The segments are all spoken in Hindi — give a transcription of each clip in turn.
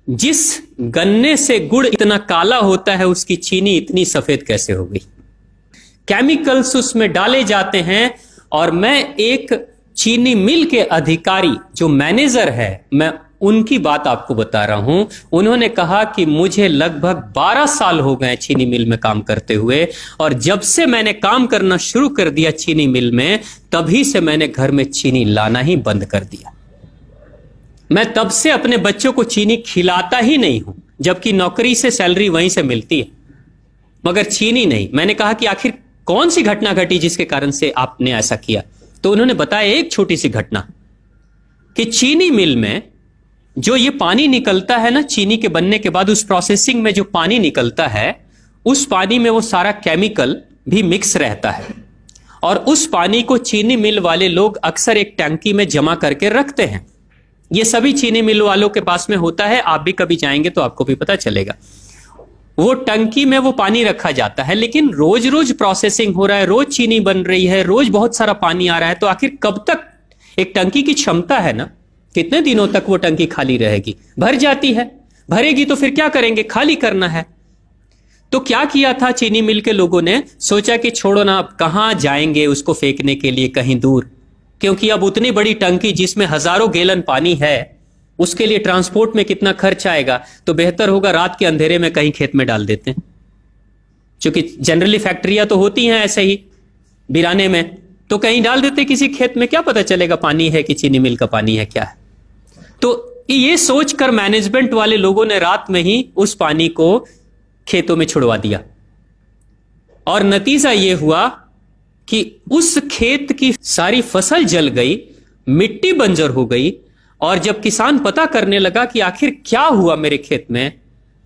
जिस गन्ने से गुड़ इतना काला होता है उसकी चीनी इतनी सफेद कैसे हो गई? केमिकल्स उसमें डाले जाते हैं। और मैं एक चीनी मिल के अधिकारी जो मैनेजर है, मैं उनकी बात आपको बता रहा हूं। उन्होंने कहा कि मुझे लगभग 12 साल हो गए चीनी मिल में काम करते हुए, और जब से मैंने काम करना शुरू कर दिया चीनी मिल में, तभी से मैंने घर में चीनी लाना ही बंद कर दिया। मैं तब से अपने बच्चों को चीनी खिलाता ही नहीं हूं, जबकि नौकरी से सैलरी वहीं से मिलती है, मगर चीनी नहीं। मैंने कहा कि आखिर कौन सी घटना घटी जिसके कारण से आपने ऐसा किया? तो उन्होंने बताया एक छोटी सी घटना कि चीनी मिल में जो ये पानी निकलता है ना, चीनी के बनने के बाद उस प्रोसेसिंग में जो पानी निकलता है, उस पानी में वो सारा केमिकल भी मिक्स रहता है, और उस पानी को चीनी मिल वाले लोग अक्सर एक टंकी में जमा करके रखते हैं। ये सभी चीनी मिल वालों के पास में होता है, आप भी कभी जाएंगे तो आपको भी पता चलेगा। वो टंकी में वो पानी रखा जाता है, लेकिन रोज रोज प्रोसेसिंग हो रहा है, रोज चीनी बन रही है, रोज बहुत सारा पानी आ रहा है, तो आखिर कब तक? एक टंकी की क्षमता है ना, कितने दिनों तक वो टंकी खाली रहेगी? भर जाती है, भरेगी तो फिर क्या करेंगे? खाली करना है। तो क्या किया था चीनी मिल के लोगों ने? सोचा कि छोड़ो ना, अब कहां जाएंगे उसको फेंकने के लिए कहीं दूर, क्योंकि अब उतनी बड़ी टंकी जिसमें हजारों गैलन पानी है, उसके लिए ट्रांसपोर्ट में कितना खर्च आएगा, तो बेहतर होगा रात के अंधेरे में कहीं खेत में डाल देते हैं। क्योंकि जनरली फैक्ट्रियां तो होती हैं ऐसे ही बिराने में, तो कहीं डाल देते किसी खेत में, क्या पता चलेगा पानी है कि चीनी मिल का पानी है, क्या है। तो ये सोचकर मैनेजमेंट वाले लोगों ने रात में ही उस पानी को खेतों में छुड़वा दिया, और नतीजा यह हुआ कि उस खेत की सारी फसल जल गई, मिट्टी बंजर हो गई। और जब किसान पता करने लगा कि आखिर क्या हुआ मेरे खेत में,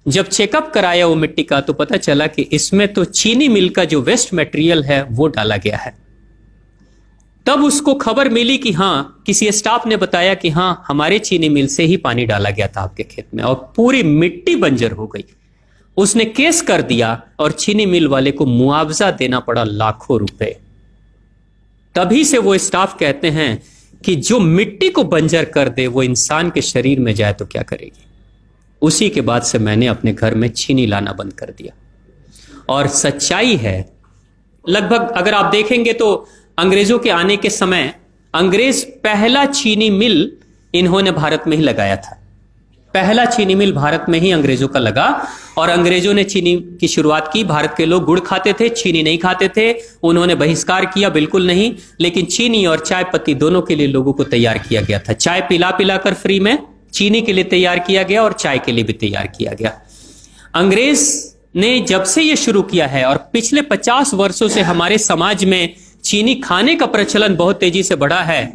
जब चेकअप कराया वो मिट्टी का, तो पता चला कि इसमें तो चीनी मिल का जो वेस्ट मटेरियल है वो डाला गया है। तब उसको खबर मिली कि हाँ, किसी स्टाफ ने बताया कि हाँ, हमारे चीनी मिल से ही पानी डाला गया था आपके खेत में, और पूरी मिट्टी बंजर हो गई। उसने केस कर दिया और चीनी मिल वाले को मुआवजा देना पड़ा लाखों रुपए। तभी से वो स्टाफ कहते हैं कि जो मिट्टी को बंजर कर दे वो इंसान के शरीर में जाए तो क्या करेगी। उसी के बाद से मैंने अपने घर में चीनी लाना बंद कर दिया। और सच्चाई है, लगभग अगर आप देखेंगे तो अंग्रेजों के आने के समय अंग्रेज पहला चीनी मिल इन्होंने भारत में ही लगाया था। पहला चीनी मिल भारत में ही अंग्रेजों का लगा, और अंग्रेजों ने चीनी की शुरुआत की। भारत के लोग गुड़ खाते थे, चीनी नहीं खाते थे। उन्होंने बहिष्कार किया, बिल्कुल नहीं, लेकिन चीनी और चाय पत्ती दोनों के लिए लोगों को तैयार किया गया था। चाय पिला पिलाकर फ्री में चीनी के लिए तैयार किया गया, और चाय के लिए भी तैयार किया गया। अंग्रेज ने जब से यह शुरू किया है, और पिछले 50 वर्षों से हमारे समाज में चीनी खाने का प्रचलन बहुत तेजी से बढ़ा है,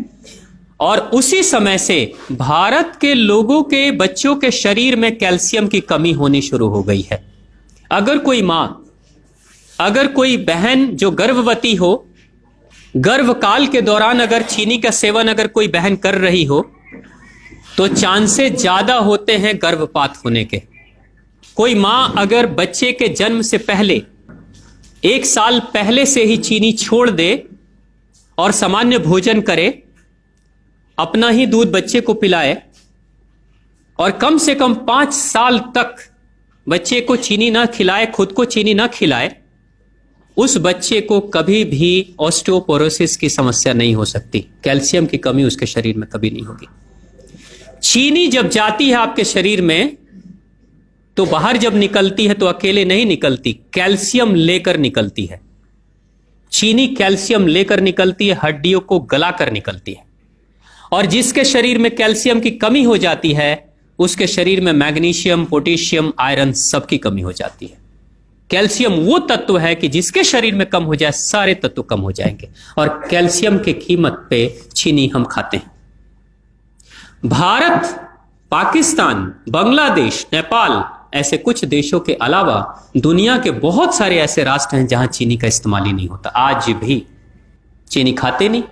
और उसी समय से भारत के लोगों के बच्चों के शरीर में कैल्शियम की कमी होनी शुरू हो गई है। अगर कोई मां, अगर कोई बहन जो गर्भवती हो, गर्भकाल के दौरान अगर चीनी का सेवन अगर कोई बहन कर रही हो, तो चांसेस ज्यादा होते हैं गर्भपात होने के। कोई मां अगर बच्चे के जन्म से पहले 1 साल पहले से ही चीनी छोड़ दे और सामान्य भोजन करे, अपना ही दूध बच्चे को पिलाए, और कम से कम 5 साल तक बच्चे को चीनी ना खिलाए, खुद को चीनी ना खिलाए, उस बच्चे को कभी भी ऑस्टियोपोरोसिस की समस्या नहीं हो सकती। कैल्शियम की कमी उसके शरीर में कभी नहीं होगी। चीनी जब जाती है आपके शरीर में, तो बाहर जब निकलती है तो अकेले नहीं निकलती, कैल्शियम लेकर निकलती है। चीनी कैल्शियम लेकर निकलती है, हड्डियों को गलाकर निकलती है। और जिसके शरीर में कैल्शियम की कमी हो जाती है, उसके शरीर में मैग्नीशियम, पोटेशियम, आयरन सबकी कमी हो जाती है। कैल्शियम वो तत्व है कि जिसके शरीर में कम हो जाए, सारे तत्व कम हो जाएंगे, और कैल्शियम की कीमत पे चीनी हम खाते हैं। भारत, पाकिस्तान, बांग्लादेश, नेपाल, ऐसे कुछ देशों के अलावा दुनिया के बहुत सारे ऐसे राष्ट्र हैं जहां चीनी का इस्तेमाल ही नहीं होता। आज भी चीनी खाते नहीं,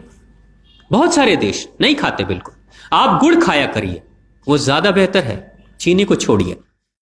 बहुत सारे देश नहीं खाते बिल्कुल। आप गुड़ खाया करिए, वो ज्यादा बेहतर है, चीनी को छोड़िए।